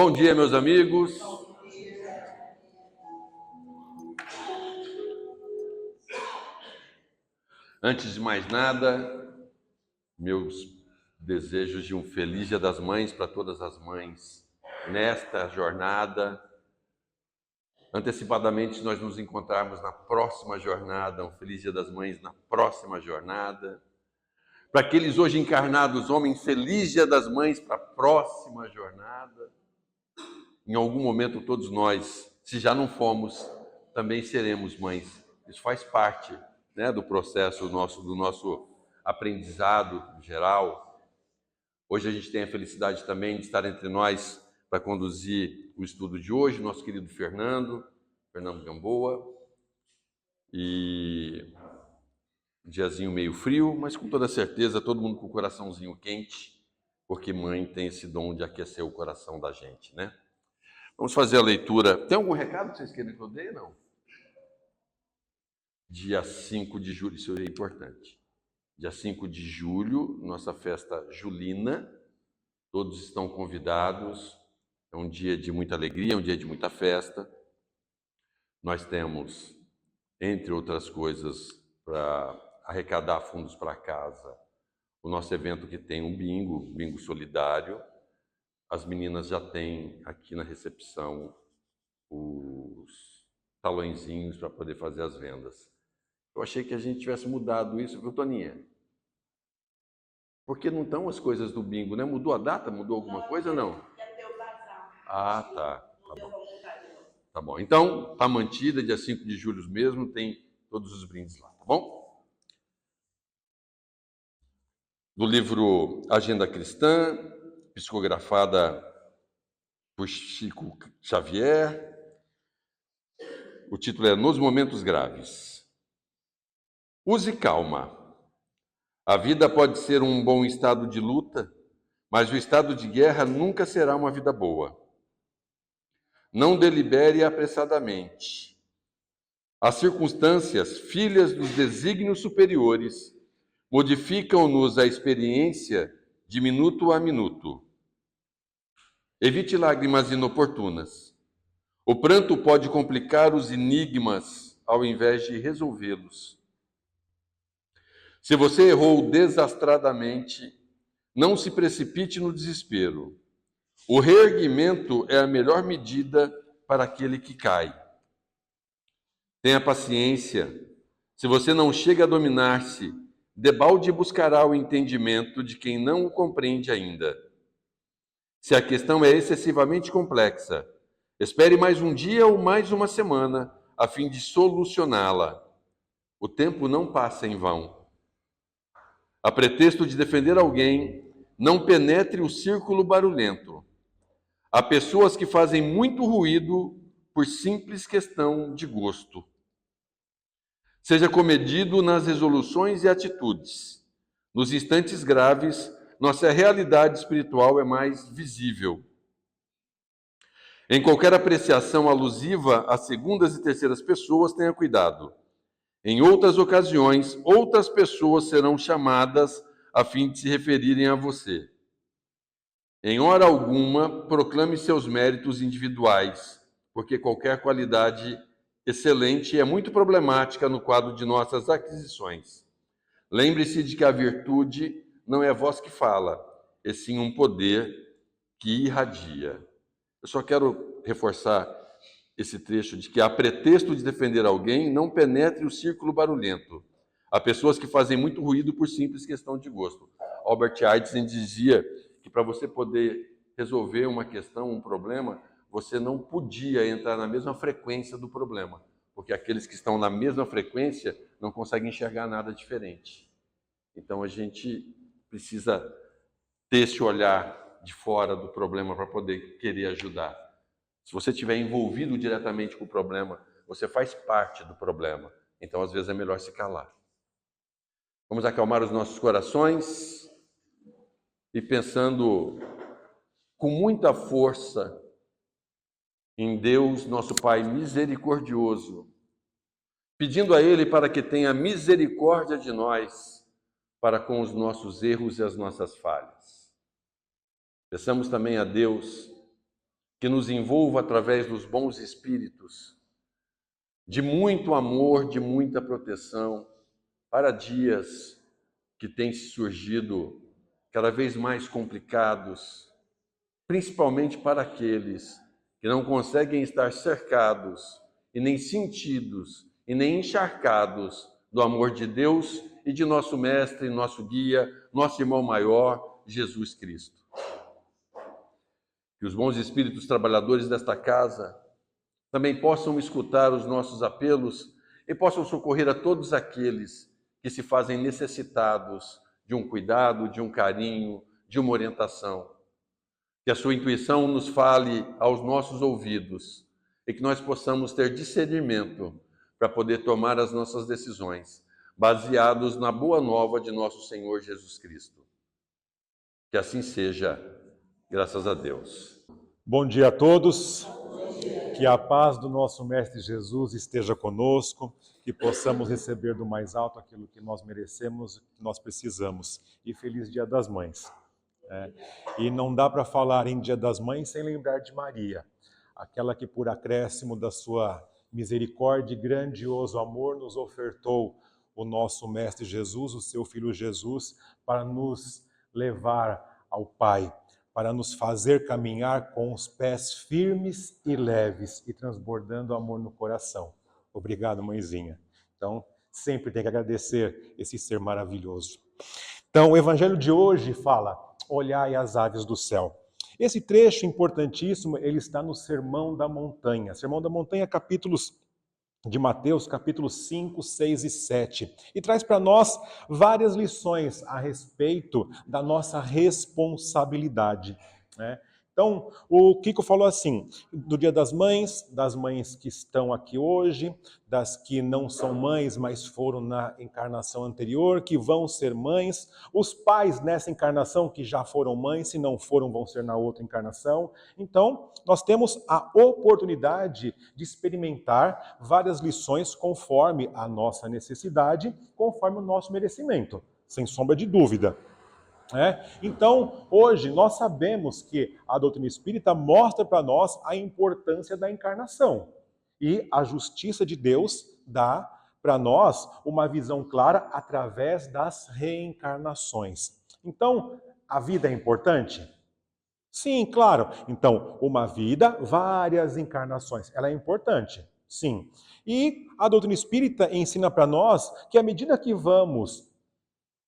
Bom dia, meus amigos. Antes de mais nada, meus desejos de um feliz Dia das Mães para todas as mães nesta jornada. Antecipadamente, nós nos encontrarmos na próxima jornada, um feliz Dia das Mães na próxima jornada. Para aqueles hoje encarnados homens, feliz Dia das Mães para a próxima jornada. Em algum momento, todos nós, se já não fomos, também seremos mães. Isso faz parte, do processo do nosso aprendizado geral. Hoje a gente tem a felicidade também de estar entre nós para conduzir o estudo de hoje, nosso querido Fernando Gamboa. E um diazinho meio frio, mas com toda certeza todo mundo com o coraçãozinho quente, porque mãe tem esse dom de aquecer o coração da gente, né? Vamos fazer a leitura. Tem algum recado que vocês querem que eu dê? Não. Dia 5 de julho, isso é importante. Dia 5 de julho, nossa festa julina. Todos estão convidados. É um dia de muita alegria, é um dia de muita festa. Nós temos, entre outras coisas, para arrecadar fundos para casa, o nosso evento que tem um bingo solidário. As meninas já têm aqui na recepção os talõezinhos para poder fazer as vendas. Eu achei que a gente tivesse mudado isso, viu, Toninha? Porque não estão as coisas do bingo, né? Mudou a data? Mudou alguma coisa ou não? Ah, tá. Tá bom. Tá bom. Então, tá mantida, dia 5 de julho mesmo, tem todos os brindes lá, tá bom? Do livro Agenda Cristã, psicografada por Chico Xavier. O título é Nos Momentos Graves. Use calma. A vida pode ser um bom estado de luta, mas o estado de guerra nunca será uma vida boa. Não delibere apressadamente. As circunstâncias, filhas dos desígnios superiores, modificam-nos a experiência de minuto a minuto. Evite lágrimas inoportunas. O pranto pode complicar os enigmas ao invés de resolvê-los. Se você errou desastradamente, não se precipite no desespero. O reerguimento é a melhor medida para aquele que cai. Tenha paciência. Se você não chega a dominar-se, debalde buscará o entendimento de quem não o compreende ainda. Se a questão é excessivamente complexa, espere mais um dia ou mais uma semana a fim de solucioná-la. O tempo não passa em vão. A pretexto de defender alguém, não penetre o círculo barulhento. Há pessoas que fazem muito ruído por simples questão de gosto. Seja comedido nas resoluções e atitudes. Nos instantes graves, nossa realidade espiritual é mais visível. Em qualquer apreciação alusiva a segundas e terceiras pessoas, tenha cuidado. Em outras ocasiões, outras pessoas serão chamadas a fim de se referirem a você. Em hora alguma, proclame seus méritos individuais, porque qualquer qualidade excelente é muito problemática no quadro de nossas aquisições. Lembre-se de que a virtude não é a voz que fala, e sim um poder que irradia. Eu só quero reforçar esse trecho de que, a pretexto de defender alguém, não penetre o círculo barulhento. Há pessoas que fazem muito ruído por simples questão de gosto. Albert Einstein dizia que para você poder resolver uma questão, um problema, você não podia entrar na mesma frequência do problema, porque aqueles que estão na mesma frequência não conseguem enxergar nada diferente. Então a gente precisa ter esse olhar de fora do problema para poder querer ajudar. Se você estiver envolvido diretamente com o problema, você faz parte do problema. Então, às vezes, é melhor se calar. Vamos acalmar os nossos corações e pensando com muita força em Deus, nosso Pai misericordioso, pedindo a Ele para que tenha misericórdia de nós para com os nossos erros e as nossas falhas. Peçamos também a Deus que nos envolva através dos bons espíritos, de muito amor, de muita proteção, para dias que têm surgido cada vez mais complicados, principalmente para aqueles que não conseguem estar cercados e nem sentidos e nem encharcados do amor de Deus e de nosso mestre, nosso guia, nosso irmão maior, Jesus Cristo. Que os bons espíritos trabalhadores desta casa também possam escutar os nossos apelos e possam socorrer a todos aqueles que se fazem necessitados de um cuidado, de um carinho, de uma orientação. Que a sua intuição nos fale aos nossos ouvidos e que nós possamos ter discernimento para poder tomar as nossas decisões, baseados na boa nova de nosso Senhor Jesus Cristo. Que assim seja, graças a Deus. Bom dia a todos. Que a paz do nosso Mestre Jesus esteja conosco, que possamos receber do mais alto aquilo que nós merecemos, que nós precisamos. E feliz Dia das Mães. E não dá para falar em Dia das Mães sem lembrar de Maria, aquela que por acréscimo da sua misericórdia e grandioso amor nos ofertou o nosso Mestre Jesus, o seu Filho Jesus, para nos levar ao Pai, para nos fazer caminhar com os pés firmes e leves e transbordando amor no coração. Obrigado, mãezinha. Então, sempre tem que agradecer esse ser maravilhoso. Então, o Evangelho de hoje fala: olhai as aves do céu. Esse trecho importantíssimo, ele está no Sermão da Montanha. Sermão da Montanha, capítulos de Mateus, capítulos 5, 6 e 7. E traz para nós várias lições a respeito da nossa responsabilidade, né? Então, o Kiko falou assim, do Dia das mães que estão aqui hoje, das que não são mães, mas foram na encarnação anterior, que vão ser mães, os pais nessa encarnação que já foram mães, se não foram, vão ser na outra encarnação. Então, nós temos a oportunidade de experimentar várias lições conforme a nossa necessidade, conforme o nosso merecimento, sem sombra de dúvida. Então, hoje, nós sabemos que a doutrina espírita mostra para nós a importância da encarnação. E a justiça de Deus dá para nós uma visão clara através das reencarnações. Então, a vida é importante? Sim, claro. Então, uma vida, várias encarnações. Ela é importante? Sim. E a doutrina espírita ensina para nós que à medida que vamos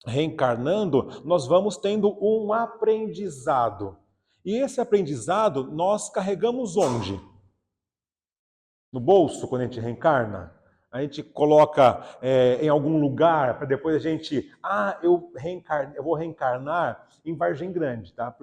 reencarnando, nós vamos tendo um aprendizado. E esse aprendizado nós carregamos onde? No bolso, quando a gente reencarna? A gente coloca em algum lugar para depois a gente... eu vou reencarnar em Vargem Grande, tá?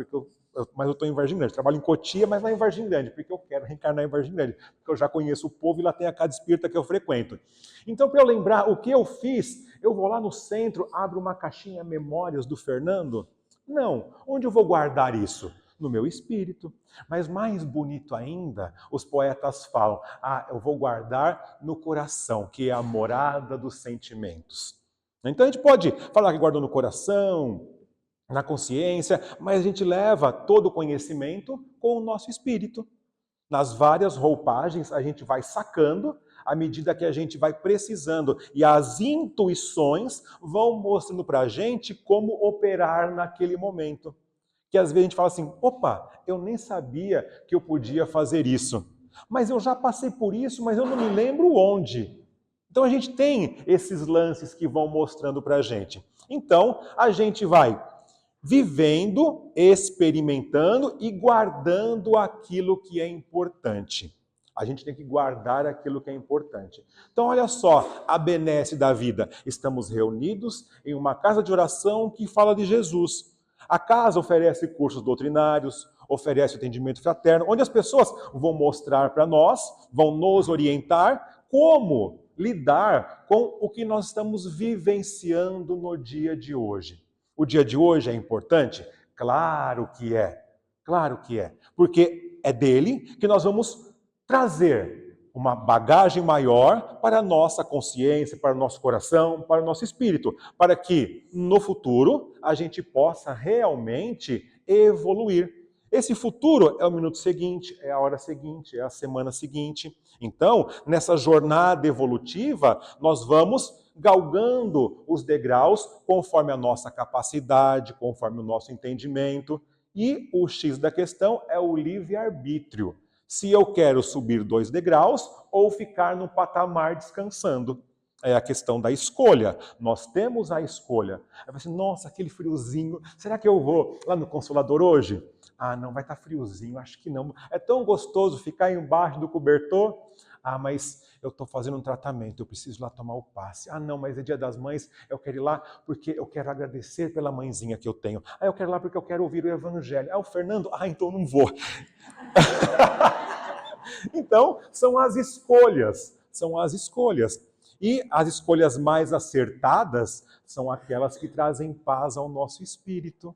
Mas eu estou em Vargem Grande. Trabalho em Cotia, mas lá em Vargem Grande, porque eu quero reencarnar em Vargem Grande. Porque eu já conheço o povo e lá tem a casa espírita que eu frequento. Então, para eu lembrar o que eu fiz, eu vou lá no centro, abro uma caixinha Memórias do Fernando? Não. Onde eu vou guardar isso? No meu espírito. Mas mais bonito ainda, os poetas falam, eu vou guardar no coração, que é a morada dos sentimentos. Então a gente pode falar que guardou no coração, na consciência, mas a gente leva todo o conhecimento com o nosso espírito. Nas várias roupagens a gente vai sacando à medida que a gente vai precisando. E as intuições vão mostrando para a gente como operar naquele momento. Que às vezes a gente fala assim, opa, eu nem sabia que eu podia fazer isso. Mas eu já passei por isso, mas eu não me lembro onde. Então a gente tem esses lances que vão mostrando para a gente. Então a gente vai vivendo, experimentando e guardando aquilo que é importante. A gente tem que guardar aquilo que é importante. Então, olha só, a benesse da vida. Estamos reunidos em uma casa de oração que fala de Jesus. A casa oferece cursos doutrinários, oferece atendimento fraterno, onde as pessoas vão mostrar para nós, vão nos orientar como lidar com o que nós estamos vivenciando no dia de hoje. O dia de hoje é importante? Claro que é. Claro que é. Porque é dele que nós vamos trazer uma bagagem maior para a nossa consciência, para o nosso coração, para o nosso espírito, para que no futuro a gente possa realmente evoluir. Esse futuro é o minuto seguinte, é a hora seguinte, é a semana seguinte. Então, nessa jornada evolutiva, nós vamos galgando os degraus conforme a nossa capacidade, conforme o nosso entendimento. E o X da questão é o livre-arbítrio. Se eu quero subir 2 degraus ou ficar no patamar descansando. É a questão da escolha. Nós temos a escolha. Aí você assim, nossa, aquele friozinho. Será que eu vou lá no Consolador hoje? Ah, não, vai estar friozinho, acho que não. É tão gostoso ficar embaixo do cobertor. Ah, mas eu estou fazendo um tratamento, eu preciso ir lá tomar o passe. Ah, não, mas é Dia das Mães, eu quero ir lá porque eu quero agradecer pela mãezinha que eu tenho. Ah, eu quero ir lá porque eu quero ouvir o Evangelho. Ah, o Fernando? Ah, então não vou. Então, são as escolhas. São as escolhas. E as escolhas mais acertadas são aquelas que trazem paz ao nosso espírito.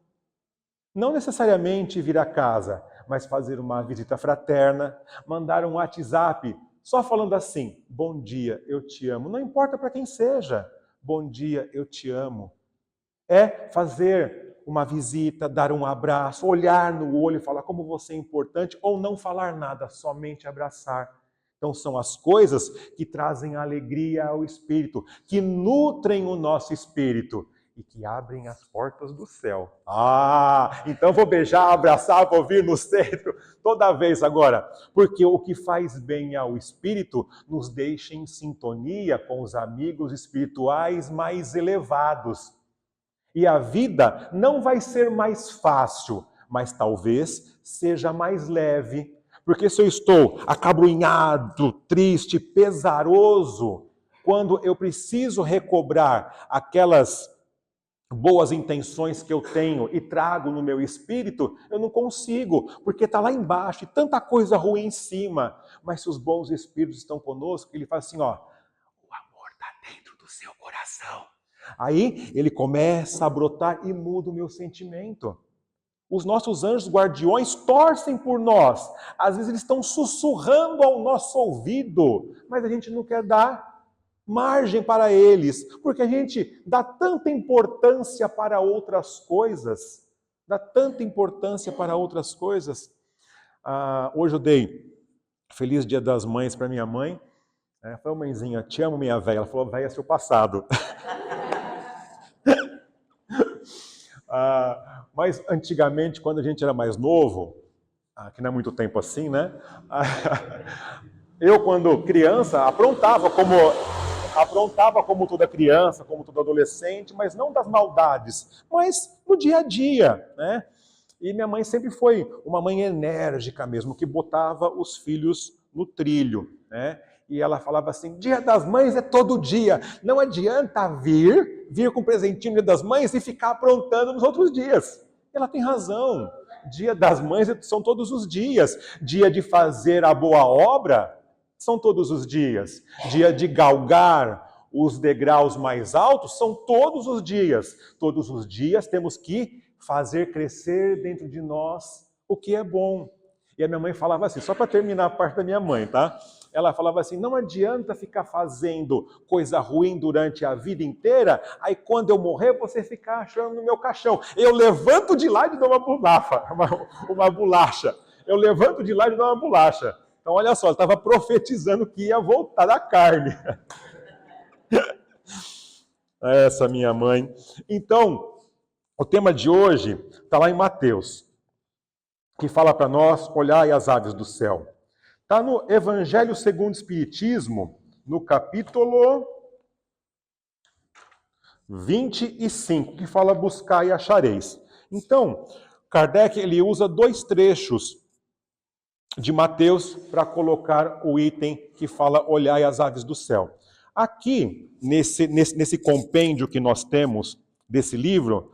Não necessariamente vir a casa, mas fazer uma visita fraterna, mandar um WhatsApp só falando assim, bom dia, eu te amo. Não importa para quem seja, bom dia, eu te amo. É fazer uma visita, dar um abraço, olhar no olho e falar como você é importante, ou não falar nada, somente abraçar. Então são as coisas que trazem alegria ao espírito, que nutrem o nosso espírito e que abrem as portas do céu. Ah, então vou beijar, abraçar, vou vir no centro toda vez agora, porque o que faz bem ao espírito nos deixa em sintonia com os amigos espirituais mais elevados. E a vida não vai ser mais fácil, mas talvez seja mais leve. Porque se eu estou acabrunhado, triste, pesaroso, quando eu preciso recobrar aquelas boas intenções que eu tenho e trago no meu espírito, eu não consigo, porque está lá embaixo e tanta coisa ruim em cima. Mas se os bons espíritos estão conosco, ele faz assim, ó, o amor está dentro do seu coração. Aí ele começa a brotar e muda o meu sentimento. Os nossos anjos guardiões torcem por nós. Às vezes eles estão sussurrando ao nosso ouvido, mas a gente não quer dar margem para eles, porque a gente dá tanta importância para outras coisas. Dá tanta importância para outras coisas. Hoje eu dei Feliz Dia das Mães para minha mãe. Falei, mãezinha, te amo, minha velha. Ela falou, velha é seu passado. Mas antigamente, quando a gente era mais novo, que não é muito tempo assim, né? Eu, quando criança, aprontava como toda criança, como todo adolescente, mas não das maldades, mas no dia a dia, né? E minha mãe sempre foi uma mãe enérgica mesmo, que botava os filhos no trilho, né? E ela falava assim, Dia das Mães é todo dia, não adianta vir com presentinho Dia das Mães e ficar aprontando nos outros dias. Ela tem razão, Dia das Mães são todos os dias, dia de fazer a boa obra são todos os dias, dia de galgar os degraus mais altos são todos os dias temos que fazer crescer dentro de nós o que é bom. E a minha mãe falava assim, só para terminar a parte da minha mãe, tá? Ela falava assim, não adianta ficar fazendo coisa ruim durante a vida inteira, aí quando eu morrer você ficar achando no meu caixão. Eu levanto de lá e dou uma bolacha. Eu levanto de lá e dou uma bolacha. Então olha só, ela estava profetizando que ia voltar da carne. Essa minha mãe. Então, o tema de hoje está lá em Mateus, que fala para nós, olhai as aves do céu. Está no Evangelho segundo o Espiritismo, no capítulo 25, que fala buscar e achareis. Então, Kardec ele usa 2 trechos de Mateus para colocar o item que fala olhai as aves do céu. Aqui, nesse compêndio que nós temos desse livro,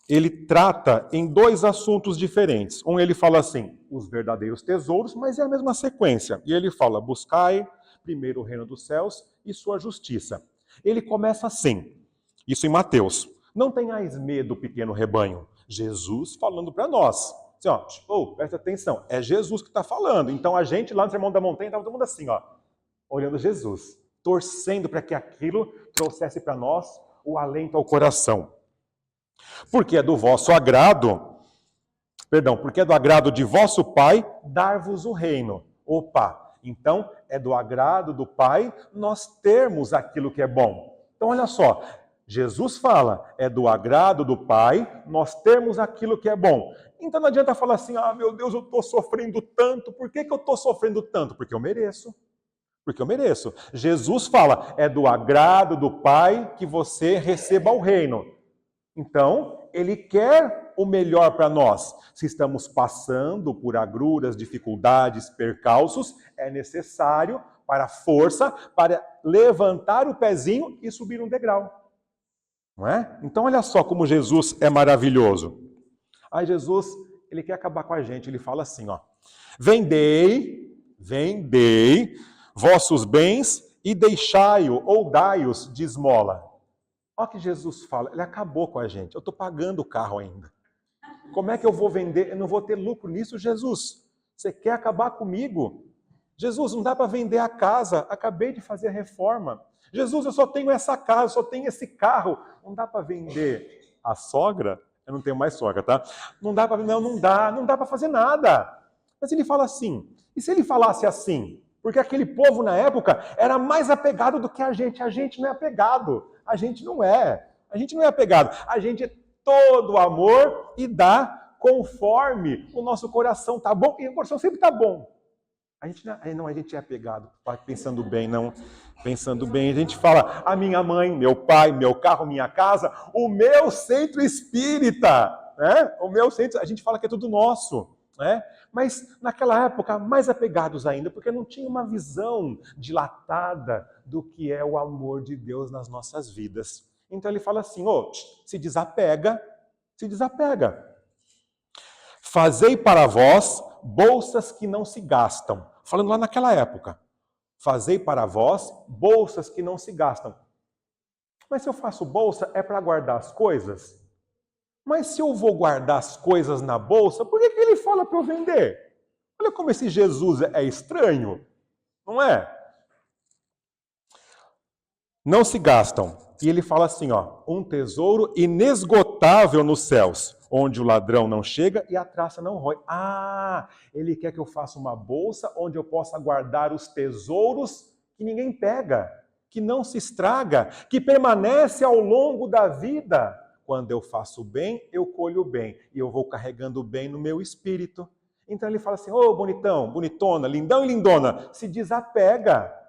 ele trata em 2 assuntos diferentes. Um ele fala assim, os verdadeiros tesouros, mas é a mesma sequência. E ele fala, buscai primeiro o reino dos céus e sua justiça. Ele começa assim, isso em Mateus. Não tenhais medo, pequeno rebanho. Jesus falando para nós. Assim, presta atenção, é Jesus que está falando. Então a gente lá no Sermão da Montanha estava todo mundo assim, olhando Jesus, torcendo para que aquilo trouxesse para nós o alento ao coração. Porque é do vosso agrado Perdão, porque é do agrado de vosso Pai dar-vos o reino. Opa, então é do agrado do Pai nós termos aquilo que é bom. Então olha só, Jesus fala, é do agrado do Pai nós termos aquilo que é bom. Então não adianta falar assim, meu Deus, eu estou sofrendo tanto. Por que eu estou sofrendo tanto? Porque eu mereço. Porque eu mereço. Jesus fala, é do agrado do Pai que você receba o reino. Então, Ele quer o melhor para nós. Se estamos passando por agruras, dificuldades, percalços, é necessário para força, para levantar o pezinho e subir um degrau. Não é? Então, olha só como Jesus é maravilhoso. Aí Jesus, Ele quer acabar com a gente. Ele fala assim, vendei vossos bens e deixai-o ou dai-os de esmola. Olha o que Jesus fala, Ele acabou com a gente. Eu estou pagando o carro ainda. Como é que eu vou vender? Eu não vou ter lucro nisso, Jesus. Você quer acabar comigo? Jesus, não dá para vender a casa. Acabei de fazer a reforma. Jesus, eu só tenho essa casa, só tenho esse carro. Não dá para vender a sogra? Eu não tenho mais sogra, tá? Não dá para vender, não dá para fazer nada. Mas ele fala assim. E se ele falasse assim? Porque aquele povo na época era mais apegado do que a gente. A gente não é apegado. A gente não é. A gente não é apegado. A gente é todo amor e dá conforme o nosso coração tá bom. E o coração sempre tá bom. A gente é apegado. Pensando bem, não. Pensando bem, a gente fala, a minha mãe, meu pai, meu carro, minha casa, o meu centro espírita. Né? O meu centro, a gente fala que é tudo nosso. Né? Mas naquela época, mais apegados ainda, porque não tinha uma visão dilatada do que é o amor de Deus nas nossas vidas. Então ele fala assim, se desapega. Fazei para vós bolsas que não se gastam. Falando lá naquela época. Fazei para vós bolsas que não se gastam. Mas se eu faço bolsa, é para guardar as coisas? Mas se eu vou guardar as coisas na bolsa, por que ele fala para eu vender? Olha como esse Jesus é estranho, não é? Não se gastam. E ele fala assim, um tesouro inesgotável nos céus, onde o ladrão não chega e a traça não rói. Ele quer que eu faça uma bolsa onde eu possa guardar os tesouros que ninguém pega, que não se estraga, que permanece ao longo da vida. Quando eu faço bem, eu colho bem. E eu vou carregando o bem no meu espírito. Então ele fala assim, bonitão, bonitona, lindão e lindona, se desapega.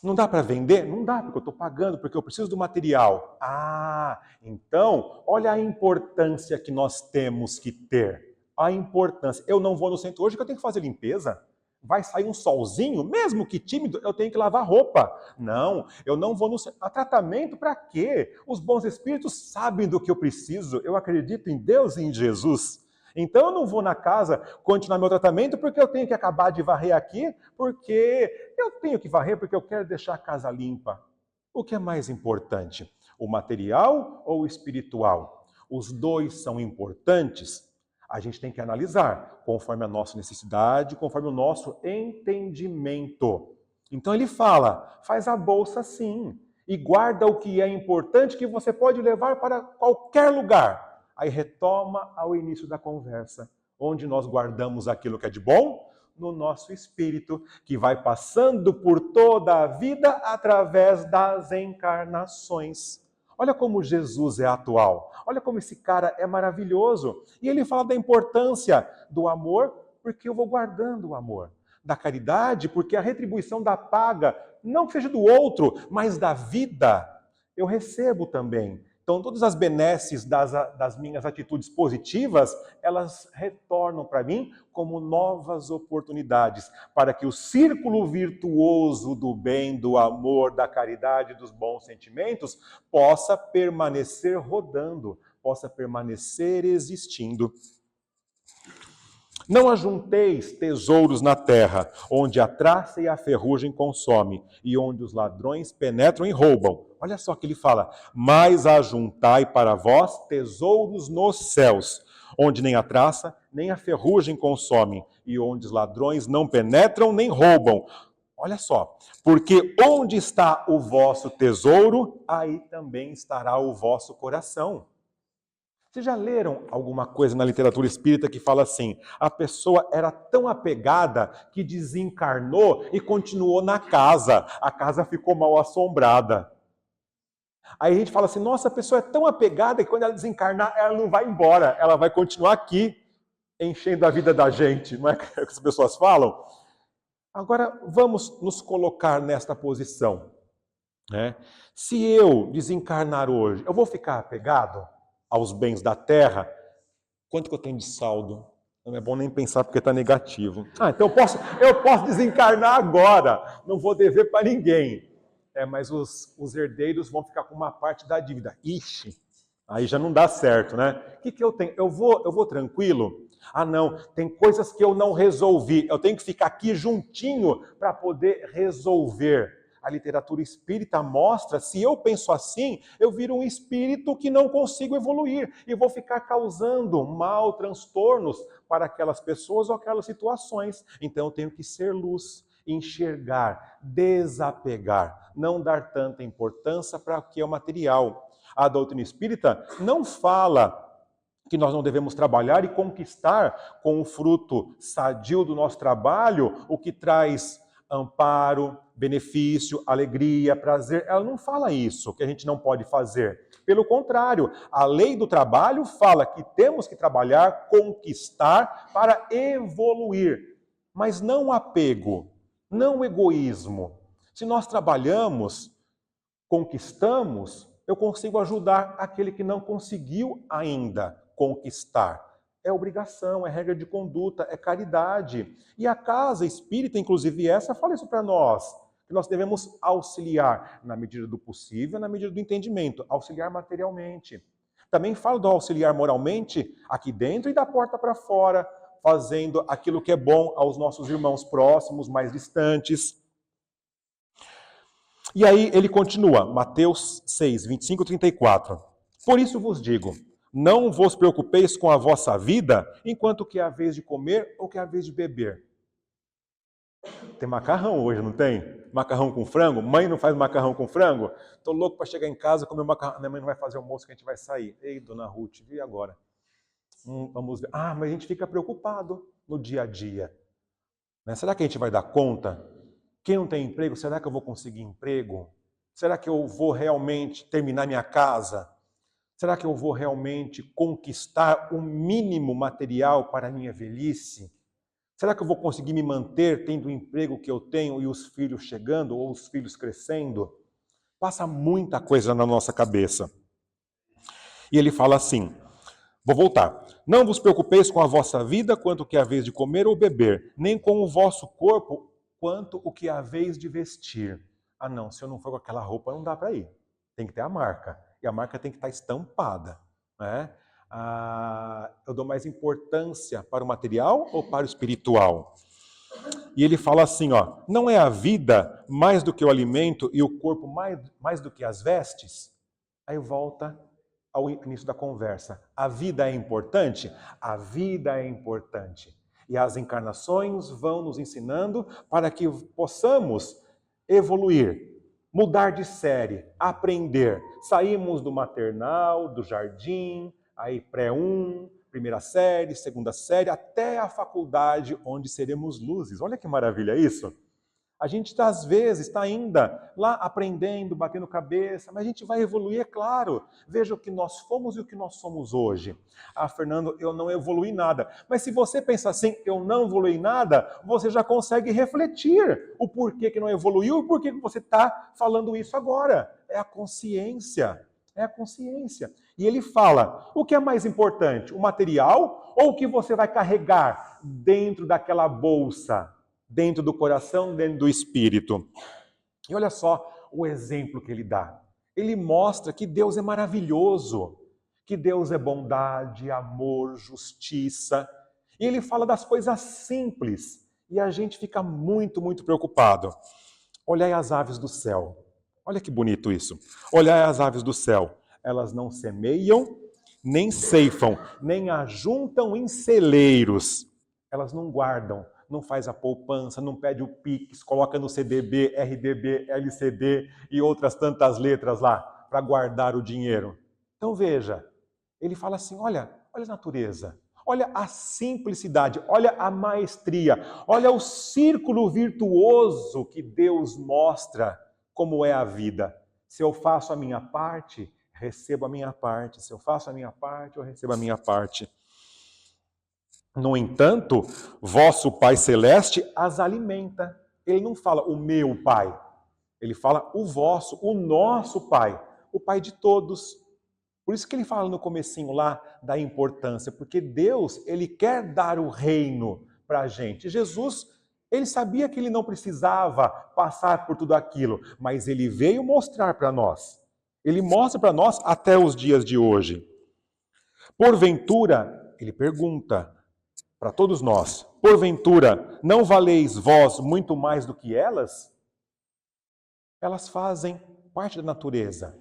Não dá para vender? Não dá, porque eu estou pagando, porque eu preciso do material. Então, olha a importância que nós temos que ter. A importância. Eu não vou no centro hoje porque eu tenho que fazer limpeza. Vai sair um solzinho, mesmo que tímido, eu tenho que lavar roupa. Não, eu não vou no centro. Tratamento para quê? Os bons espíritos sabem do que eu preciso. Eu acredito em Deus e em Jesus. Então eu não vou na casa continuar meu tratamento porque eu tenho que acabar de varrer aqui, porque eu tenho que varrer porque eu quero deixar a casa limpa. O que é mais importante? O material ou o espiritual? Os dois são importantes. A gente tem que analisar conforme a nossa necessidade, conforme o nosso entendimento. Então ele fala, faz a bolsa sim, e guarda o que é importante que você pode levar para qualquer lugar. Aí retoma ao início da conversa, onde nós guardamos aquilo que é de bom no nosso espírito, que vai passando por toda a vida através das encarnações. Olha como Jesus é atual. Olha como esse cara é maravilhoso. E ele fala da importância do amor, porque eu vou guardando o amor. Da caridade, porque a retribuição da paga, não que seja do outro, mas da vida, eu recebo também. Então, todas as benesses das minhas atitudes positivas, elas retornam para mim como novas oportunidades, para que o círculo virtuoso do bem, do amor, da caridade, dos bons sentimentos, possa permanecer rodando, possa permanecer existindo. Não ajunteis tesouros na terra, onde a traça e a ferrugem consomem, e onde os ladrões penetram e roubam. Olha só que ele fala, mas ajuntai para vós tesouros nos céus, onde nem a traça, nem a ferrugem consomem, e onde os ladrões não penetram nem roubam. Olha só, porque onde está o vosso tesouro, aí também estará o vosso coração. Vocês já leram alguma coisa na literatura espírita que fala assim, a pessoa era tão apegada que desencarnou e continuou na casa, a casa ficou mal assombrada. Aí a gente fala assim, nossa, a pessoa é tão apegada que quando ela desencarnar, ela não vai embora, ela vai continuar aqui, enchendo a vida da gente, não é o que as pessoas falam? Agora, vamos nos colocar nesta posição, né? Se eu desencarnar hoje, eu vou ficar apegado aos bens da terra? Quanto que eu tenho de saldo? Não é bom nem pensar porque está negativo. Então eu posso desencarnar agora, não vou dever para ninguém. Mas os herdeiros vão ficar com uma parte da dívida. Ixi, aí já não dá certo, né? O que eu tenho? Eu vou tranquilo? Não, tem coisas que eu não resolvi. Eu tenho que ficar aqui juntinho para poder resolver. A literatura espírita mostra, se eu penso assim, eu viro um espírito que não consigo evoluir e vou ficar causando mal, transtornos para aquelas pessoas ou aquelas situações. Então eu tenho que ser luz, enxergar, desapegar, não dar tanta importância para o que é o material. A doutrina espírita não fala que nós não devemos trabalhar e conquistar com o fruto sadio do nosso trabalho o que traz amparo, benefício, alegria, prazer. Ela não fala isso, que a gente não pode fazer. Pelo contrário, a lei do trabalho fala que temos que trabalhar, conquistar para evoluir. Mas não apego, não egoísmo. Se nós trabalhamos, conquistamos, eu consigo ajudar aquele que não conseguiu ainda conquistar. É obrigação, é regra de conduta, é caridade. E a casa espírita, inclusive essa, fala isso para nós, que nós devemos auxiliar na medida do possível, na medida do entendimento, auxiliar materialmente. Também fala do auxiliar moralmente aqui dentro e da porta para fora, fazendo aquilo que é bom aos nossos irmãos próximos, mais distantes. E aí ele continua, Mateus 6, 25 e 34. Por isso vos digo, não vos preocupeis com a vossa vida, enquanto que é a vez de comer ou que é a vez de beber. Tem macarrão hoje, não tem? Macarrão com frango? Mãe não faz macarrão com frango? Tô louco para chegar em casa e comer macarrão. Minha mãe não vai fazer almoço que a gente vai sair. Ei, dona Ruth, e agora? Vamos ver. Mas a gente fica preocupado no dia a dia. Né? Será que a gente vai dar conta? Quem não tem emprego, será que eu vou conseguir emprego? Será que eu vou realmente terminar minha casa? Será que eu vou realmente conquistar o mínimo material para a minha velhice? Será que eu vou conseguir me manter tendo o emprego que eu tenho e os filhos chegando ou os filhos crescendo? Passa muita coisa na nossa cabeça. E ele fala assim, vou voltar. Não vos preocupeis com a vossa vida quanto o que é a vez de comer ou beber, nem com o vosso corpo quanto o que é a vez de vestir. Não, se eu não for com aquela roupa não dá para ir. Tem que ter a marca. E a marca tem que estar estampada. Né? Eu dou mais importância para o material ou para o espiritual? E ele fala assim, não é a vida mais do que o alimento e o corpo mais do que as vestes? Aí volta ao início da conversa. A vida é importante? A vida é importante. E as encarnações vão nos ensinando para que possamos evoluir, mudar de série, aprender. Saímos do maternal, do jardim, aí pré-1, primeira série, segunda série, até a faculdade, onde seremos luzes. Olha que maravilha isso! A gente, às vezes, está ainda lá aprendendo, batendo cabeça, mas a gente vai evoluir, é claro. Veja o que nós fomos e o que nós somos hoje. Fernando, eu não evolui nada. Mas se você pensa assim, eu não evolui nada, você já consegue refletir o porquê que não evoluiu e por que você está falando isso agora. É a consciência. É a consciência. E ele fala, o que é mais importante, o material ou o que você vai carregar dentro daquela bolsa? Dentro do coração, dentro do espírito. E olha só o exemplo que ele dá. Ele mostra que Deus é maravilhoso, que Deus é bondade, amor, justiça. E ele fala das coisas simples. E a gente fica muito, muito preocupado. Olhai as aves do céu. Olha que bonito isso. Olhai as aves do céu. Elas não semeiam, nem ceifam, nem ajuntam em celeiros. Elas não guardam. Não faz a poupança, não pede o Pix, coloca no CDB, RDB, LCD e outras tantas letras lá para guardar o dinheiro. Então veja, Ele fala assim, olha a natureza, olha a simplicidade, olha a maestria, olha o círculo virtuoso que Deus mostra como é a vida. Se eu faço a minha parte, recebo a minha parte. Se eu faço a minha parte, eu recebo a minha parte. No entanto, vosso Pai Celeste as alimenta. Ele não fala o meu Pai, ele fala o vosso, o nosso Pai, o Pai de todos. Por isso que ele fala no comecinho lá da importância, porque Deus, ele quer dar o reino para a gente. Jesus, ele sabia que ele não precisava passar por tudo aquilo, mas ele veio mostrar para nós. Ele mostra para nós até os dias de hoje. Porventura, ele pergunta para todos nós, porventura, não valeis vós muito mais do que elas? Elas fazem parte da natureza.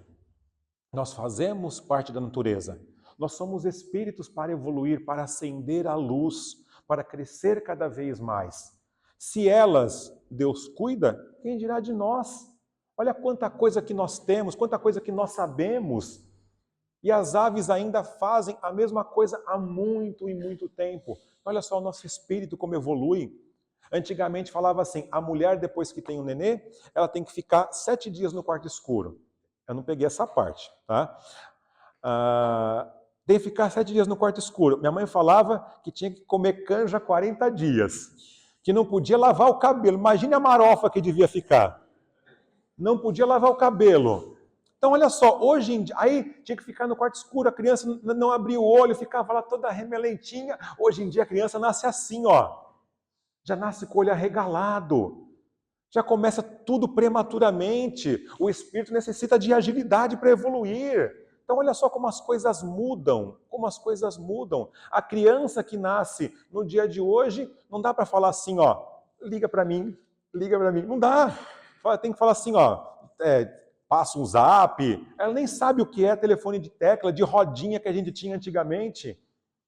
Nós fazemos parte da natureza. Nós somos espíritos para evoluir, para acender a luz, para crescer cada vez mais. Se elas, Deus cuida, quem dirá de nós? Olha quanta coisa que nós temos, quanta coisa que nós sabemos. E as aves ainda fazem a mesma coisa há muito e muito tempo. Olha só o nosso espírito como evolui. Antigamente falava assim, a mulher depois que tem um nenê, ela tem que ficar 7 dias no quarto escuro. Eu não peguei essa parte, tá? Tem que ficar 7 dias no quarto escuro. Minha mãe falava que tinha que comer canja 40 dias. Que não podia lavar o cabelo. Imagine a marofa que devia ficar. Não podia lavar o cabelo. Então, olha só, hoje em dia, aí tinha que ficar no quarto escuro, a criança não abria o olho, ficava lá toda remelentinha. Hoje em dia a criança nasce assim, ó. Já nasce com o olho arregalado. Já começa tudo prematuramente. O espírito necessita de agilidade para evoluir. Então, olha só como as coisas mudam. Como as coisas mudam. A criança que nasce no dia de hoje, não dá para falar assim, ó, liga para mim, liga para mim. Não dá. Tem que falar assim, ó, passa um zap. Ela nem sabe o que é telefone de tecla, de rodinha que a gente tinha antigamente.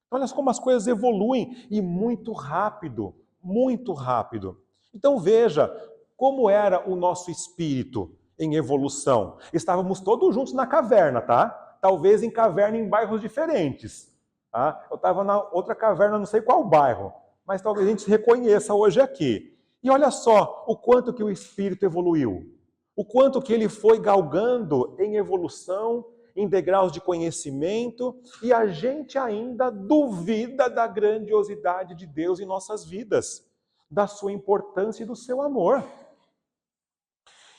Olha como as coisas evoluem e muito rápido, muito rápido. Então veja como era o nosso espírito em evolução. Estávamos todos juntos na caverna, tá? Talvez em caverna em bairros diferentes. Tá? Eu estava na outra caverna, não sei qual bairro, mas talvez a gente se reconheça hoje aqui. E olha só o quanto que o espírito evoluiu. O quanto que ele foi galgando em evolução, em degraus de conhecimento, e a gente ainda duvida da grandiosidade de Deus em nossas vidas, da sua importância e do seu amor.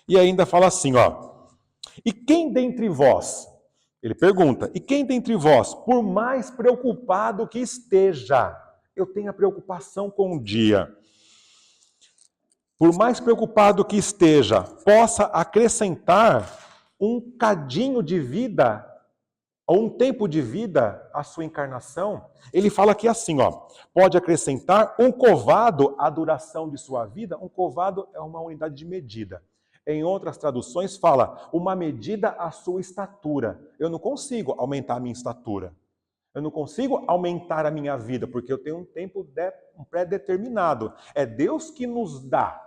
E ainda fala assim, ó, e quem dentre vós, ele pergunta, e quem dentre vós, por mais preocupado que esteja, eu tenho a preocupação com o dia, por mais preocupado que esteja, possa acrescentar um cadinho de vida, ou um tempo de vida à sua encarnação, ele fala aqui assim, ó, pode acrescentar um covado à duração de sua vida. Um covado é uma unidade de medida. Em outras traduções fala uma medida à sua estatura. Eu não consigo aumentar a minha estatura. Eu não consigo aumentar a minha vida, porque eu tenho um tempo pré-determinado. É Deus que nos dá.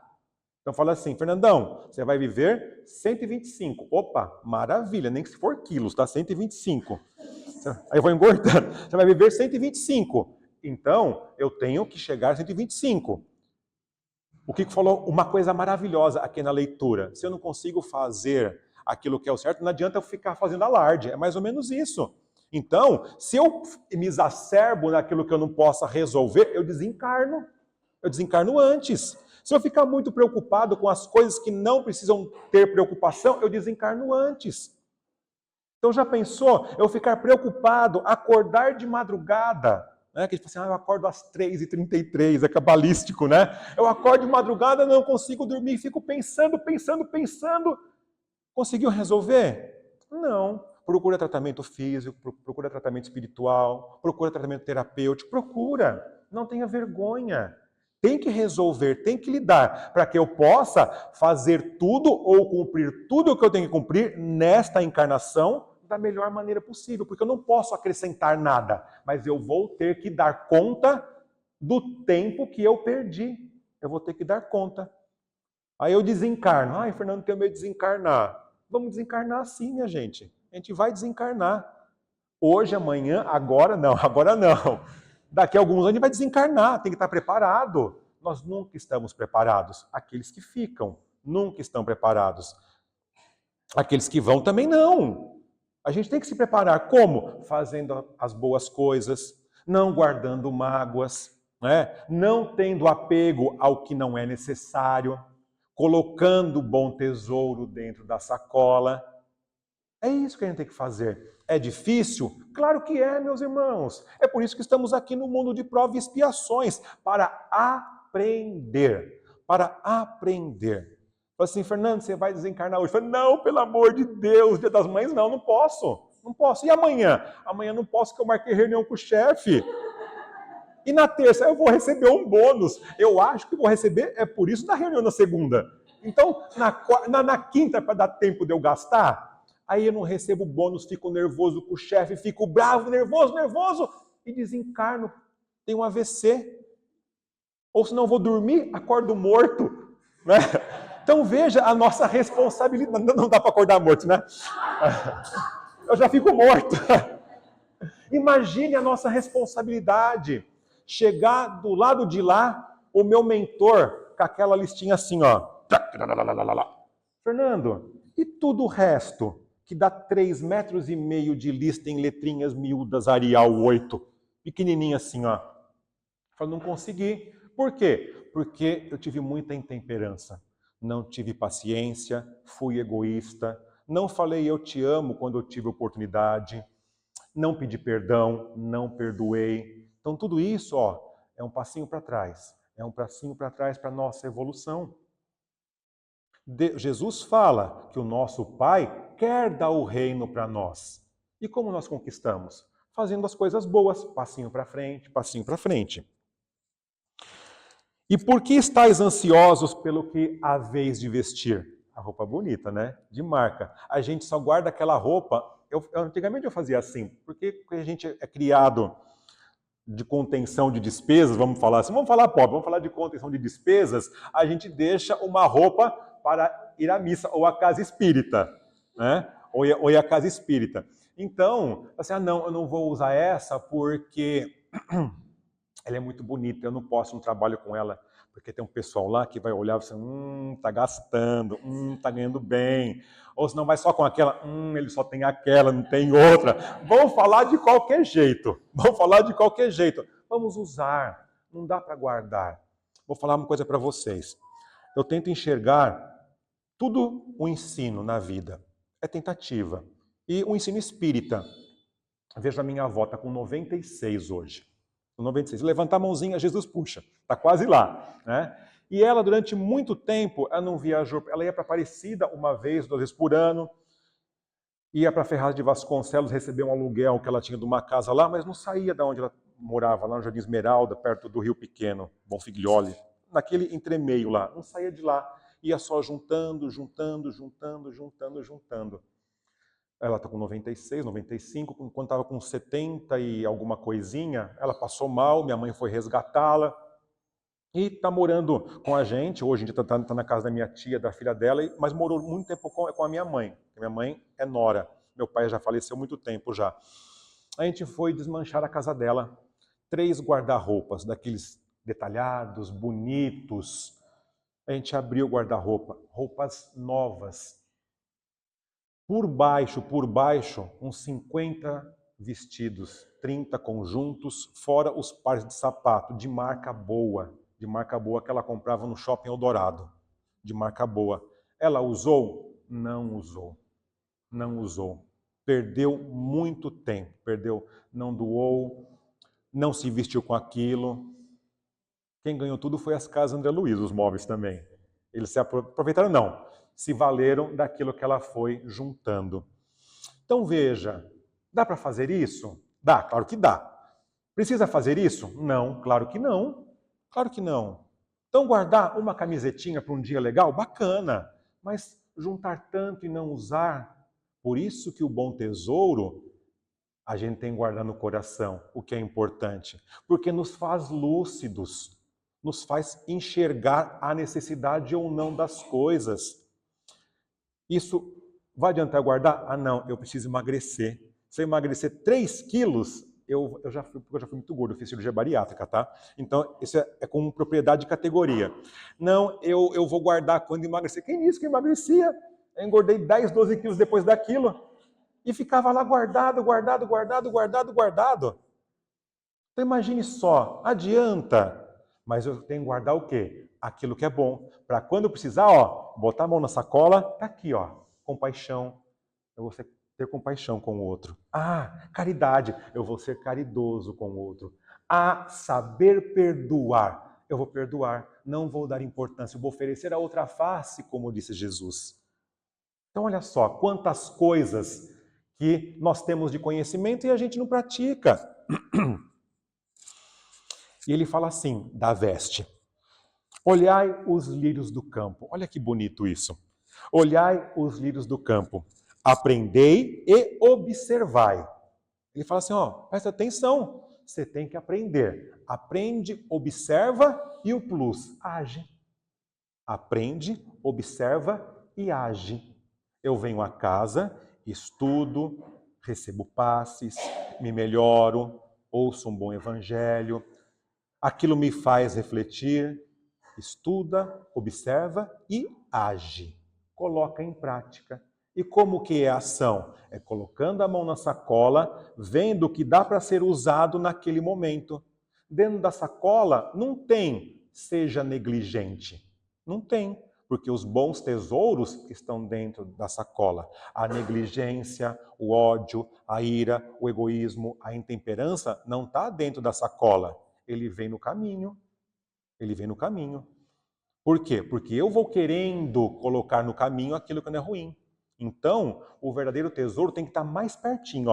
Então fala assim, Fernandão, você vai viver 125. Opa, maravilha, nem que se for quilos, tá? 125. Aí eu vou engordando. Você vai viver 125. Então, eu tenho que chegar a 125. O Kiko falou uma coisa maravilhosa aqui na leitura. Se eu não consigo fazer aquilo que é o certo, não adianta eu ficar fazendo alarde. É mais ou menos isso. Então, se eu me exacerbo naquilo que eu não possa resolver, eu desencarno. Eu desencarno antes. Se eu ficar muito preocupado com as coisas que não precisam ter preocupação, eu desencarno antes. Então já pensou eu ficar preocupado, acordar de madrugada, né? Que a gente fala assim, eu acordo às 3h33, é cabalístico, né? Eu acordo de madrugada, não consigo dormir, fico pensando. Conseguiu resolver? Não. Procura tratamento físico, procura tratamento espiritual, procura tratamento terapêutico, procura. Não tenha vergonha. Tem que resolver, tem que lidar, para que eu possa fazer tudo ou cumprir tudo o que eu tenho que cumprir nesta encarnação da melhor maneira possível, porque eu não posso acrescentar nada, mas eu vou ter que dar conta do tempo que eu perdi. Eu vou ter que dar conta. Aí eu desencarno. Ai, Fernando, tenho medo de desencarnar. Vamos desencarnar sim, minha gente. A gente vai desencarnar. Hoje, amanhã, agora não, agora não. Daqui a alguns anos a gente vai desencarnar, tem que estar preparado. Nós nunca estamos preparados. Aqueles que ficam nunca estão preparados. Aqueles que vão também não. A gente tem que se preparar. Como? Fazendo as boas coisas, não guardando mágoas, né? Não tendo apego ao que não é necessário, colocando o bom tesouro dentro da sacola. É isso que a gente tem que fazer. É difícil? Claro que é, meus irmãos. É por isso que estamos aqui no mundo de provas e expiações, para aprender. Para aprender. Fala assim, Fernando, você vai desencarnar hoje? Fala, não, pelo amor de Deus, Dia das Mães, não posso. Não posso. E amanhã? Amanhã não posso, porque eu marquei reunião com o chefe. E na terça eu vou receber um bônus. Eu acho que vou receber, é por isso da reunião na segunda. Então, na quinta, para dar tempo de eu gastar, aí eu não recebo bônus, fico nervoso com o chefe, fico bravo, nervoso, e desencarno. Tenho um AVC. Ou se não vou dormir, acordo morto. Né? Então veja a nossa responsabilidade. Não dá para acordar morto, né? Eu já fico morto. Imagine a nossa responsabilidade. Chegar do lado de lá, o meu mentor, com aquela listinha assim, ó. Fernando, e tudo o resto? Que dá 3,5 metros de lista em letrinhas miúdas, Arial 8. Pequenininha assim, ó. Eu falei, não consegui. Por quê? Porque eu tive muita intemperança. Não tive paciência, fui egoísta, não falei eu te amo quando eu tive oportunidade, não pedi perdão, não perdoei. Então tudo isso, ó, é um passinho para trás. É um passinho para trás para a nossa evolução. Jesus fala que o nosso Pai quer dar o reino para nós. E como nós conquistamos? Fazendo as coisas boas, passinho para frente, passinho para frente. E por que estáis ansiosos pelo que haveis de vestir? A roupa bonita, né? De marca. A gente só guarda aquela roupa. Antigamente eu fazia assim, porque a gente é criado de contenção de despesas, vamos falar assim, vamos falar pobre, vamos falar de contenção de despesas, a gente deixa uma roupa para ir à missa, ou à casa espírita, né? Ou ir à casa espírita. Então, assim, não, eu não vou usar essa porque ela é muito bonita, eu não posso, não trabalho com ela, porque tem um pessoal lá que vai olhar e vai dizer, tá gastando, tá ganhando bem. Ou se não vai só com aquela, ele só tem aquela, não tem outra. Vamos falar de qualquer jeito. Vamos usar, não dá para guardar. Vou falar uma coisa para vocês. Eu tento enxergar tudo o ensino na vida. É tentativa. E o ensino espírita. Veja a minha avó, está com 96 hoje. 96. Levantar a mãozinha, Jesus puxa. Está quase lá. Né? E ela, durante muito tempo, ela não viajou. Ela ia para Aparecida uma vez, 2 vezes por ano. Ia para Ferraz de Vasconcelos receber um aluguel que ela tinha de uma casa lá, mas não saía de onde ela morava, lá no Jardim Esmeralda, perto do Rio Pequeno, Bonfiglioli. Naquele entremeio lá. Não saía de lá. Ia só juntando. Ela está com 96, 95, quando estava com 70 e alguma coisinha, ela passou mal, minha mãe foi resgatá-la e está morando com a gente. Hoje em dia está na casa da minha tia, da filha dela, mas morou muito tempo com a minha mãe. Minha mãe é nora, meu pai já faleceu há muito tempo já. A gente foi desmanchar a casa dela. 3 guarda-roupas, daqueles detalhados, bonitos. A gente abriu o guarda-roupa, roupas novas. Por baixo, uns 50 vestidos, 30 conjuntos, fora os pares de sapato, de marca boa que ela comprava no Shopping Eldorado, de marca boa. Ela usou? Não usou. Perdeu muito tempo, não doou, não se vestiu com aquilo. Quem ganhou tudo foi as casas André Luiz, os móveis também. Eles se aproveitaram, não. Se valeram daquilo que ela foi juntando. Então veja, dá para fazer isso? Dá, claro que dá. Precisa fazer isso? Não, claro que não. Então guardar uma camisetinha para um dia legal? Bacana. Mas juntar tanto e não usar, por isso que o bom tesouro a gente tem que guardar no coração, o que é importante. Porque nos faz lúcidos, nos faz enxergar a necessidade ou não das coisas. Isso vai adiantar guardar? Não, eu preciso emagrecer. Se eu emagrecer 3 quilos, eu já fui muito gordo, eu fiz cirurgia bariátrica, tá? Então, isso é com propriedade de categoria. Não, eu vou guardar quando emagrecer. Quem disse que eu emagrecia? Eu engordei 10, 12 quilos depois daquilo. E ficava lá guardado. Então imagine só, adianta. Mas eu tenho que guardar o quê? Aquilo que é bom. Para quando eu precisar, botar a mão na sacola, tá aqui, compaixão. Eu vou ter compaixão com o outro. Caridade. Eu vou ser caridoso com o outro. Saber perdoar. Eu vou perdoar. Não vou dar importância. Eu vou oferecer a outra face, como disse Jesus. Então olha só, quantas coisas que nós temos de conhecimento e a gente não pratica. E ele fala assim, da veste. Olhai os lírios do campo. Olha que bonito isso. Olhai os lírios do campo. Aprendei e observai. Ele fala assim, presta atenção. Você tem que aprender. Aprende, observa e o plus, age. Aprende, observa e age. Eu venho a casa, estudo, recebo passes, me melhoro, ouço um bom evangelho. Aquilo me faz refletir, estuda, observa e age. Coloca em prática. E como que é a ação? É colocando a mão na sacola, vendo o que dá para ser usado naquele momento. Dentro da sacola não tem seja negligente. Não tem, porque os bons tesouros estão dentro da sacola. A negligência, o ódio, a ira, o egoísmo, a intemperança não está dentro da sacola. Ele vem no caminho. Por quê? Porque eu vou querendo colocar no caminho aquilo que não é ruim. Então, o verdadeiro tesouro tem que estar mais pertinho,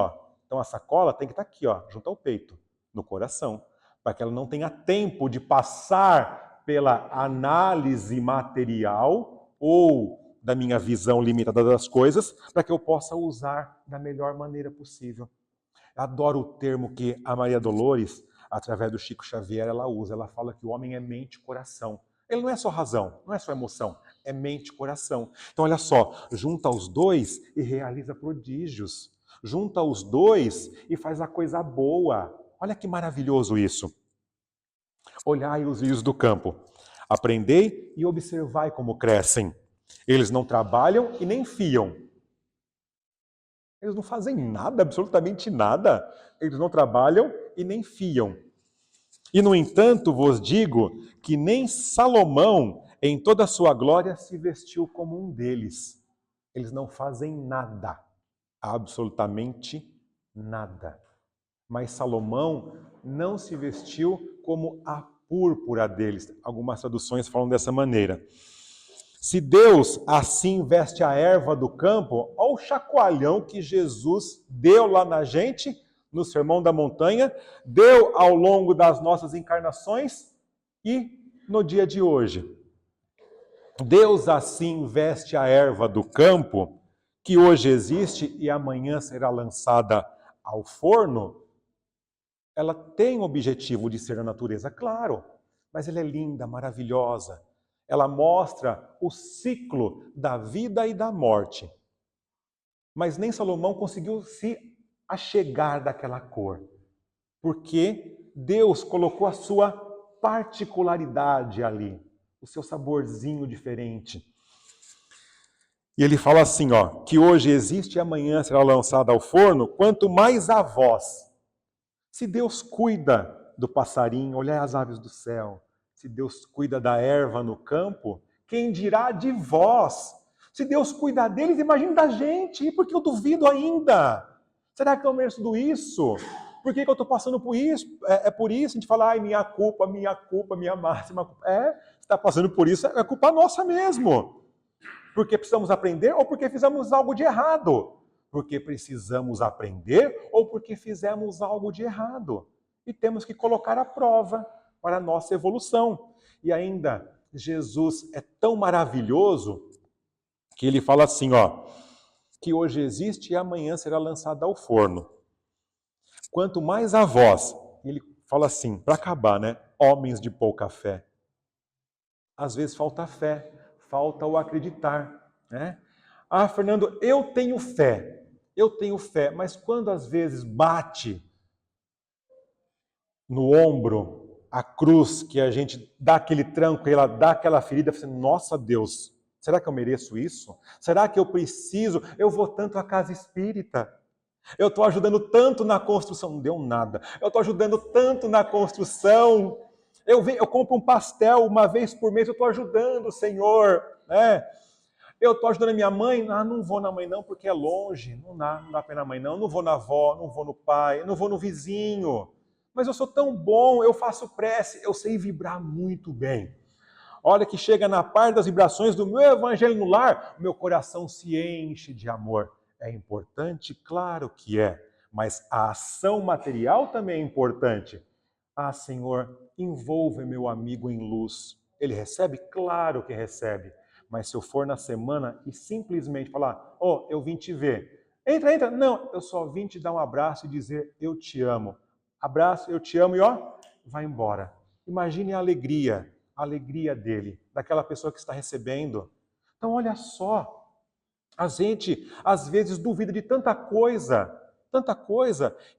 Então a sacola tem que estar aqui, junto ao peito, no coração, para que ela não tenha tempo de passar pela análise material ou da minha visão limitada das coisas, para que eu possa usar da melhor maneira possível. Adoro o termo que a Maria Dolores, através do Chico Xavier, ela usa. Ela fala que o homem é mente e coração. Ele não é só razão, não é só emoção, é mente e coração. Então, olha só, junta os dois e realiza prodígios. Junta os dois e faz a coisa boa. Olha que maravilhoso isso. Olhai os lírios do campo. Aprendei e observai como crescem. Eles não trabalham e nem fiam. Eles não fazem nada, absolutamente nada. Eles não trabalham e nem fiam. E, no entanto, vos digo que nem Salomão, em toda a sua glória, se vestiu como um deles. Eles não fazem nada, absolutamente nada. Mas Salomão não se vestiu como a púrpura deles. Algumas traduções falam dessa maneira. Se Deus assim veste a erva do campo, olha o chacoalhão que Jesus deu lá na gente, no Sermão da Montanha, deu ao longo das nossas encarnações e no dia de hoje. Deus assim veste a erva do campo, que hoje existe e amanhã será lançada ao forno. Ela tem o objetivo de ser a natureza, claro, mas ela é linda, maravilhosa. Ela mostra o ciclo da vida e da morte. Mas nem Salomão conseguiu se achegar daquela cor, porque Deus colocou a sua particularidade ali, o seu saborzinho diferente. E ele fala assim, que hoje existe e amanhã será lançada ao forno, quanto mais a vós. Se Deus cuida do passarinho, olhai as aves do céu, se Deus cuida da erva no campo, quem dirá de vós? Se Deus cuida deles, imagine da gente, porque eu duvido ainda. Será que eu mereço tudo isso? Por que eu estou passando por isso? É por isso a gente fala, minha culpa, minha máxima culpa. Você está passando por isso, é culpa nossa mesmo. Porque precisamos aprender ou porque fizemos algo de errado? Porque precisamos aprender ou porque fizemos algo de errado? E temos que colocar à prova para a nossa evolução. E ainda, Jesus é tão maravilhoso que ele fala assim, que hoje existe e amanhã será lançada ao forno. Quanto mais a vós, ele fala assim, para acabar, homens de pouca fé. Às vezes falta fé, falta o acreditar, Fernando, eu tenho fé. eu tenho fé, mas quando às vezes bate no ombro a cruz, que a gente dá aquele tranco e ela dá aquela ferida, você, nossa Deus, será que eu mereço isso? Será que eu preciso? Eu vou tanto à casa espírita. Eu estou ajudando tanto na construção, não deu nada. Eu estou ajudando tanto na construção. Eu compro um pastel uma vez por mês, eu estou ajudando, Senhor. Né? Eu estou ajudando a minha mãe. Ah, não vou na mãe não, porque é longe. Não dá para ir na mãe não. Não vou na avó, não vou no pai, não vou no vizinho. Mas eu sou tão bom, eu faço prece, eu sei vibrar muito bem. Olha que chega na parte das vibrações do meu evangelho no lar, meu coração se enche de amor. É importante? Claro que é. Mas a ação material também é importante. Ah, Senhor, envolve meu amigo em luz. Ele recebe? Claro que recebe. Mas se eu for na semana e simplesmente falar, eu vim te ver. Entra. Não, eu só vim te dar um abraço e dizer, eu te amo. Abraço, eu te amo e vai embora. Imagine a alegria dele, daquela pessoa que está recebendo. Então, olha só, a gente às vezes duvida de tanta coisa,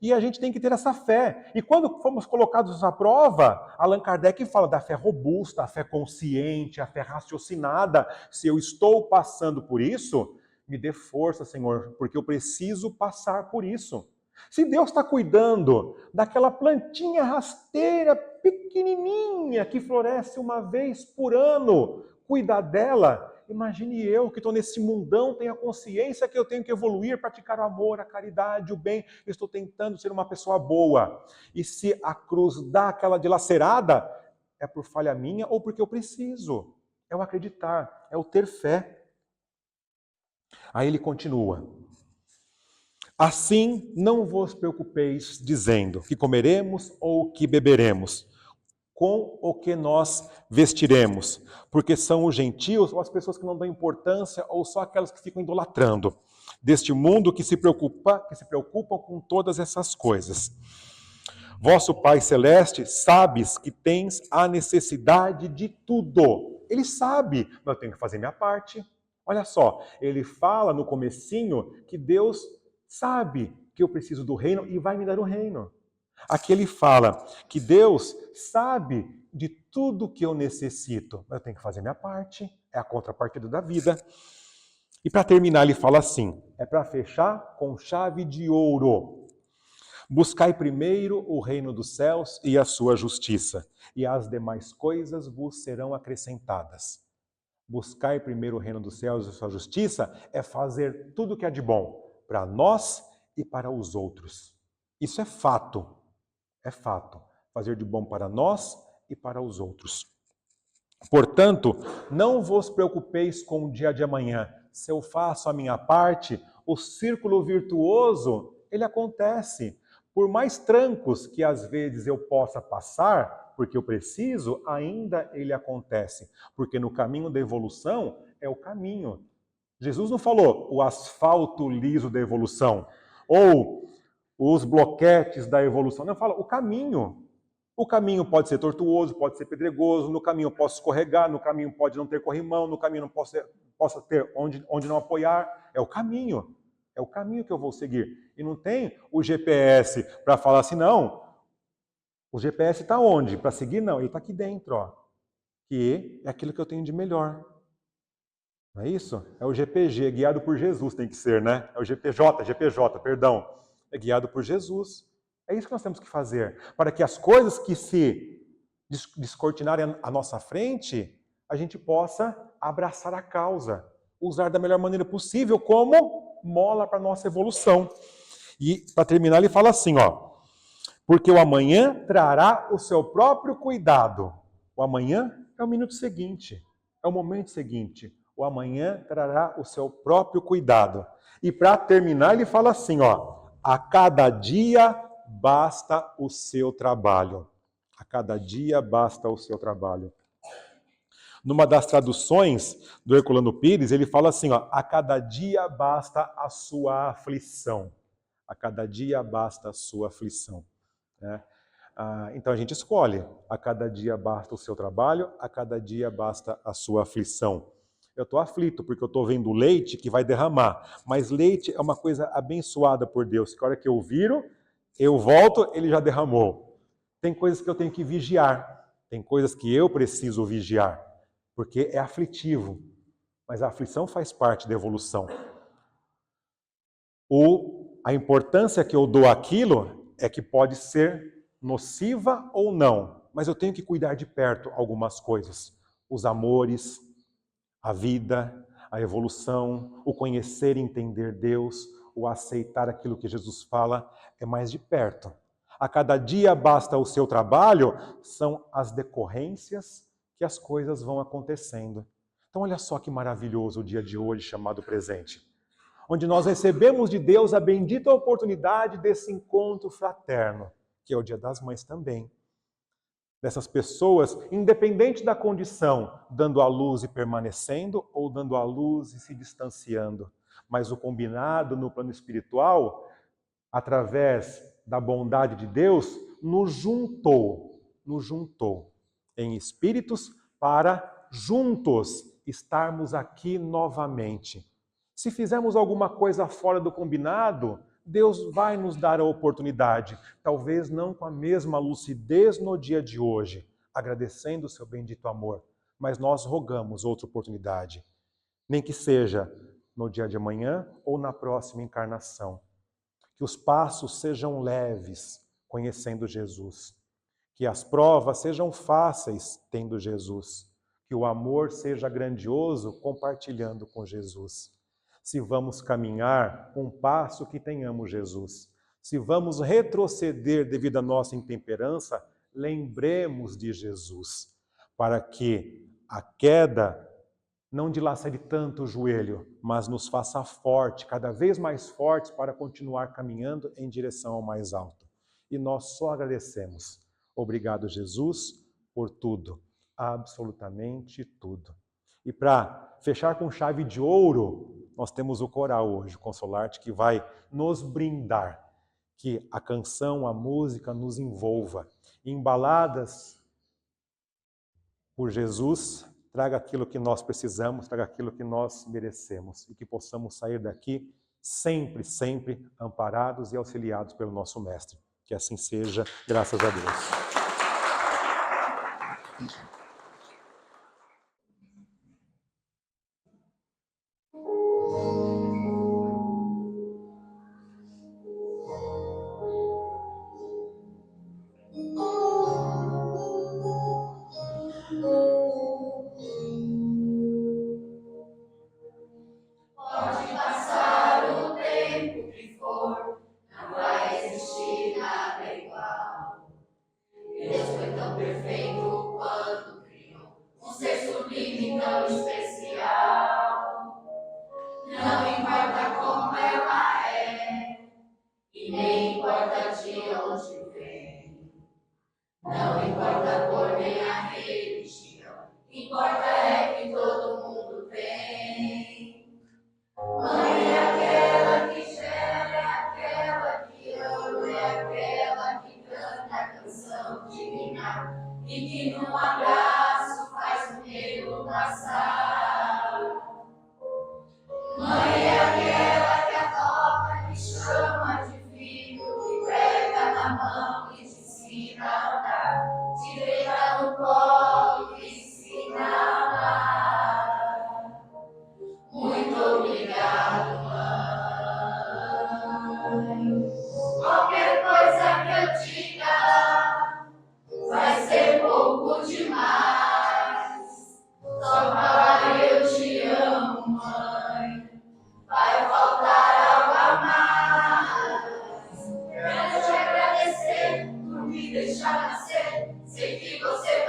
e a gente tem que ter essa fé. E quando fomos colocados à prova, Allan Kardec fala da fé robusta, a fé consciente, a fé raciocinada. Se eu estou passando por isso, me dê força, Senhor, porque eu preciso passar por isso. Se Deus está cuidando daquela plantinha rasteira, pequenininha, que floresce uma vez por ano, cuidar dela, imagine eu que estou nesse mundão, tenho a consciência que eu tenho que evoluir, praticar o amor, a caridade, o bem, eu estou tentando ser uma pessoa boa. E se a cruz dá aquela dilacerada, é por falha minha ou porque eu preciso. É o acreditar, é o ter fé. Aí ele continua. Assim, não vos preocupeis dizendo que comeremos ou que beberemos, com o que nós vestiremos, porque são os gentios ou as pessoas que não dão importância ou só aquelas que ficam idolatrando deste mundo que se preocupam com todas essas coisas. Vosso Pai Celeste sabes que tens a necessidade de tudo. Ele sabe, mas eu tenho que fazer minha parte. Olha só, ele fala no comecinho que Deus sabe que eu preciso do reino e vai me dar o reino. Aqui ele fala que Deus sabe de tudo que eu necessito, mas eu tenho que fazer minha parte, é a contrapartida da vida. E para terminar ele fala assim, é para fechar com chave de ouro. Buscai primeiro o reino dos céus e a sua justiça, e as demais coisas vos serão acrescentadas. Buscai primeiro o reino dos céus e a sua justiça é fazer tudo o que é de bom para nós e para os outros. Isso é fato. É fato. Fazer de bom para nós e para os outros. Portanto, não vos preocupeis com o dia de amanhã. Se eu faço a minha parte, o círculo virtuoso, ele acontece. Por mais trancos que às vezes eu possa passar, porque eu preciso, ainda ele acontece. Porque no caminho da evolução é o caminho. Jesus não falou o asfalto liso da evolução, ou os bloquetes da evolução. Não, fala o caminho. O caminho pode ser tortuoso, pode ser pedregoso, no caminho eu posso escorregar, no caminho pode não ter corrimão, no caminho não possa ter onde não apoiar. É o caminho que eu vou seguir. E não tem o GPS para falar assim, não, o GPS está onde? Para seguir? Não, ele está aqui dentro, ó. Que é aquilo que eu tenho de melhor. Não é isso? É o GPG, guiado por Jesus tem que ser, né? É o GPJ, perdão. É guiado por Jesus. É isso que nós temos que fazer. Para que as coisas que se descortinarem à nossa frente, a gente possa abraçar a causa. Usar da melhor maneira possível como mola para a nossa evolução. E, para terminar, ele fala assim, ó. Porque o amanhã trará o seu próprio cuidado. O amanhã é o minuto seguinte. É o momento seguinte. O amanhã trará o seu próprio cuidado. E para terminar, ele fala assim, ó. A cada dia basta o seu trabalho. A cada dia basta o seu trabalho. Numa das traduções do Herculano Pires, ele fala assim, ó. A cada dia basta a sua aflição. A cada dia basta a sua aflição. Né? Então a gente escolhe. A cada dia basta o seu trabalho, a cada dia basta a sua aflição. Eu estou aflito porque eu estou vendo leite que vai derramar. Mas leite é uma coisa abençoada por Deus. Que a hora que eu viro, eu volto, ele já derramou. Tem coisas que eu tenho que vigiar. Tem coisas que eu preciso vigiar. Porque é aflitivo. Mas a aflição faz parte da evolução. A importância que eu dou àquilo é que pode ser nociva ou não. Mas eu tenho que cuidar de perto algumas coisas. Os amores, a vida, a evolução, o conhecer e entender Deus, o aceitar aquilo que Jesus fala, é mais de perto. A cada dia basta o seu trabalho, são as decorrências que as coisas vão acontecendo. Então olha só que maravilhoso o dia de hoje chamado presente, onde nós recebemos de Deus a bendita oportunidade desse encontro fraterno, que é o Dia das Mães também. Dessas pessoas, independente da condição, dando à luz e permanecendo, ou dando à luz e se distanciando. Mas o combinado no plano espiritual, através da bondade de Deus, nos juntou em espíritos para juntos estarmos aqui novamente. Se fizermos alguma coisa fora do combinado, Deus vai nos dar a oportunidade, talvez não com a mesma lucidez no dia de hoje, agradecendo o seu bendito amor, mas nós rogamos outra oportunidade, nem que seja no dia de amanhã ou na próxima encarnação. Que os passos sejam leves, conhecendo Jesus, que as provas sejam fáceis, tendo Jesus, que o amor seja grandioso, compartilhando com Jesus. Se vamos caminhar, um passo que tenhamos Jesus. Se vamos retroceder devido à nossa intemperança, lembremos de Jesus, para que a queda não dilacere tanto o joelho, mas nos faça forte, cada vez mais fortes, para continuar caminhando em direção ao mais alto. E nós só agradecemos. Obrigado, Jesus, por tudo, absolutamente tudo. E para fechar com chave de ouro, nós temos o coral hoje, o Consolarte, que vai nos brindar, que a canção, a música nos envolva, embaladas por Jesus, traga aquilo que nós precisamos, traga aquilo que nós merecemos, e que possamos sair daqui sempre, sempre amparados e auxiliados pelo nosso Mestre. Que assim seja, graças a Deus. Deixar nascer, sei que você